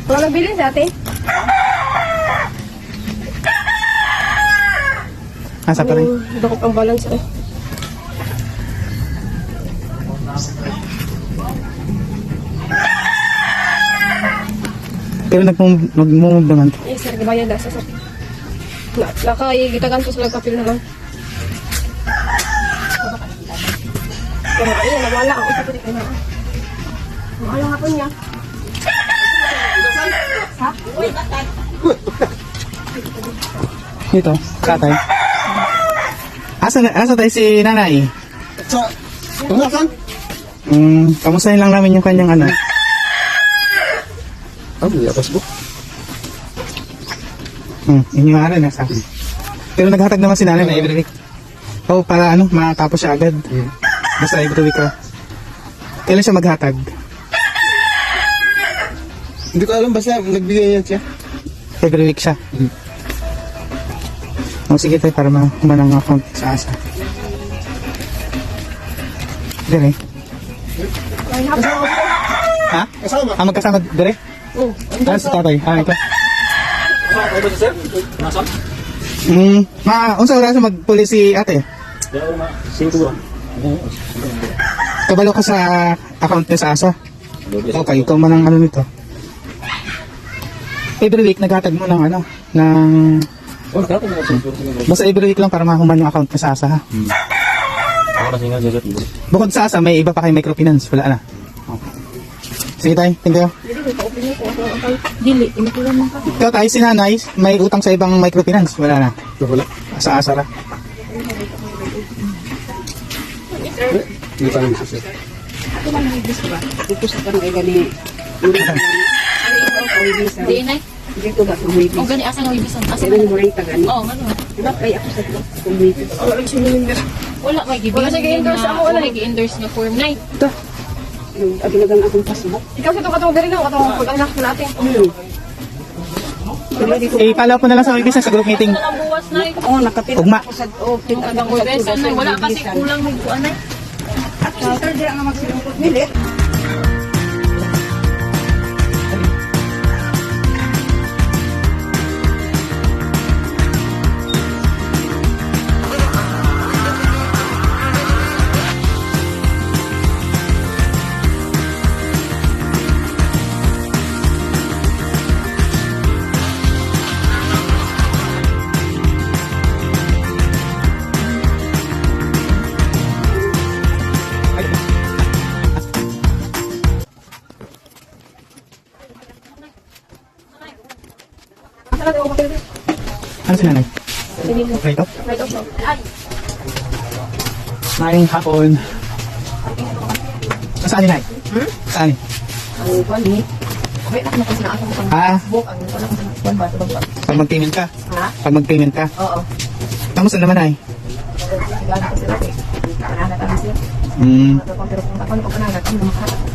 Wala nabili dati. Asa pa rin? Dakot ang balance eh. Pero nagmumove naman. Yes, sir. Gibayad na sa sakit. Nakagitagan ko sila kapil naman. Pero ayun, nawala ang isa ko dito na. Nawala nga po niya. Ha? Ito, tatay. Asa tayo si nanay? Saan? Kamustahin lang namin yung kanyang ano. Hindi ako Facebook. Inyo nga rin, nasa. Pero naghatag naman si nanay na every week. Oh, para ano, matapos siya agad. Basta every week ka. Kailan siya maghatag? Hindi ko alam, basta nagbigay yan siya. Every week siya. O sige tayo para manang account sa asa. Dire. Ha? Kasama. Magkasama dire? Oo. Si tatay. Ito. Kasama ba siya, sir? Nasaan? Unsa oras magpuli si ate? Dahil na, 5 ba? Kabalo ka sa account niya sa asa. Okay, ikaw man ang ano nito. Every week naghatag mo ng ano, ng Oh, dapat na ako. basta every week lang para makuman yung account niya sa asa ha. Ako kasi nga, sir. Bukod sa asa, may iba pa kay microfinance. Wala na. Okay. Sige tayo, thank you. Dili, inukulan mo ka. Ikaw tayo si nanay, may utang sa ibang microfinance. Wala na. Wala. Sa asa ra. Hindi pa naman siya, sir. Ako man ang ibis ba? Pupus ka ng gali. Di na. Hindi ko ba kung may O gani asa nga ibisan. Asa Kasi mo rin tagani. Oo, ano. Diba kaya ako sa kung may ibis. Wala may gibig. Wala siya gi-endorse ako. Wala gi-endorse nga form 9. Yung aglagang akong pasubok. Ikaw sa katong diri na katong pag-anak ko natin. Follow po na lang sa may business sa group meeting. Ang buwas na. Oo, nakapila Ugma. ako sa pin Ang besan na. Wala kasi kulang may kuan na. Sir, di ang magsilungkot nilit. Ano si nanay? Rito? Maring hapon. Saan ni nanay? Saan ni? Ang kwan ni. Wait, ako na kasi na akong Ah, ang wala ko sa kwan ba? Ito pag mag-payment ka. Ha? Pag mag-payment ka. Oo. Kamusta naman ay? Gano'n ko sila eh. Pananat kami sila. Pero kung ako ko pananat, kami makakata.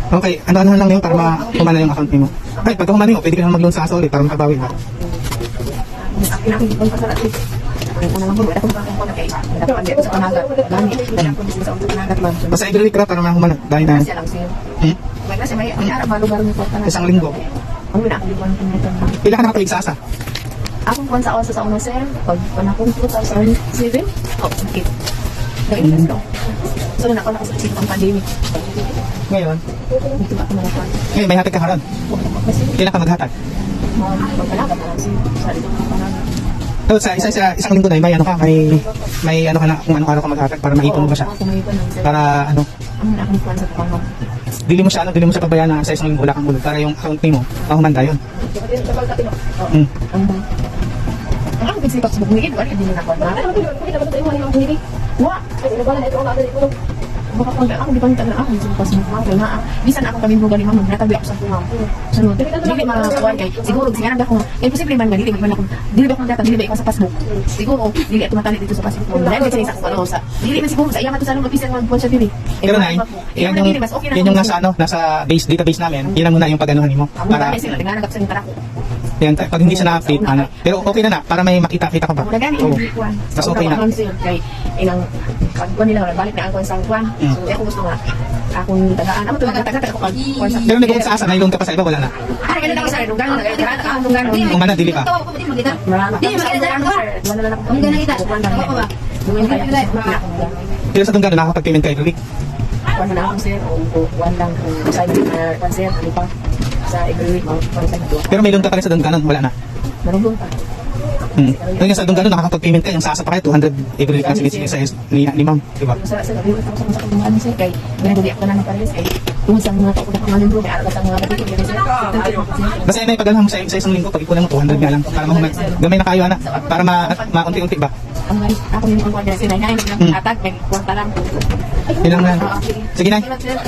Okay, ano-ano lang yun para kumana yung account mo. Ay, pagka kumana mo, pwede ka na mag-loan sa asa ulit para makabawi ka. Akin ang ibang pasalat eh. Ang una lang po, wala kong kakong kay. Dapat hindi ako sa panagat. Gani, wala akong sa panagat man. Basta every week ka para makumana. Dahil na, Kasi lang siya. May kasi may arap malugar mo po panagat. isang linggo. Ang wala akong ibang panagat. Pila ka nakatuwig sa asa? Akong kwan sa oras sa una sir, pag panakong 2007, oh, sakit. Nag-invest ko. So, na ako nakasakit ang pandemic. Ngayon, Dito ba ako nalapan? ngayon may hatag ka haron. Kasi, Kailan ka maghatag? pagpalagat na lang siya. Sa ito ng panagat. So, sa isang linggo na, may ano ka, may ano ka na, kung anong araw ka maghatag para maipon mo ba siya? Oo, kumaipon lang sir. Para ano, Ang aking kwan sa pangong. dili mo siya pagbayaan na sa isang linggo wala kang ulog para yung account mo, mahumanda yun. Oo. Mm. Ang aking kasi pagsubok ni Edward, hindi na kwan na. Wa! Baka kung ako di pangita na ako sa pas mo na bisan ako kami mo galing mamon natabi ako sa tunga ko sunod dili makakuan kay siguro singaran ako kay posible man dili man ako dili ba ko data dili ba ikaw sa Facebook siguro dili ato matali dito sa Facebook dahil kasi sa ano sa dili man siguro sa iya man to sa nung bisan mag siya dili Pero na, yan yung nasa ano, nasa database namin, yan ang muna yung pag-anuhan mo. para Para, sila dengan nagap sa para ko yan, pag hindi siya na-update, ano. Pero okay na para may makita-kita ka ba? Muna gani Oo. hindi kuan. Mas okay na. Kay inang pagkuan nila balik na ang kuan sa kuan. So ako gusto nga akong tagaan. Amo to taga ko kag. Pero may kung sa asa, nailong ka pa sa iba, wala na. Ay, ganun ako sa lugar na nagkakaroon ka lugar. Kung man dili pa. Marami. Di magkita ako sir. Wala na lang. Ang ganun kita. Oo ba? Dumin kayo. Pero sa Dunggano, nakakapag-payment kayo, Rick. One na ako sir. O one lang kung sa ibig na concert. Di pa. Sa every week. Pero may loan ka pa rin sa Dunggano, wala na. Marunong pa. Yung sa Dunggano, nakakapag-payment ka, yung sa asa pa kayo, 200 every week ang sinisingil sa ni ma'am, di ba? Sa gabi ako sa kung sir kay ginagawa ako na ng pares kay kung sa mga tao ko naman bro kay araw sa mga batid kay sir. Basta yun ay pag mo sa isang linggo, pag ikunan mo 200 nga lang, para gamay na kayo, ana, para maunti-unti ba? Ang ako yung ang kanya sir na yung attack may kwarta lang. Yun lang na. Sige na. Salamat sir.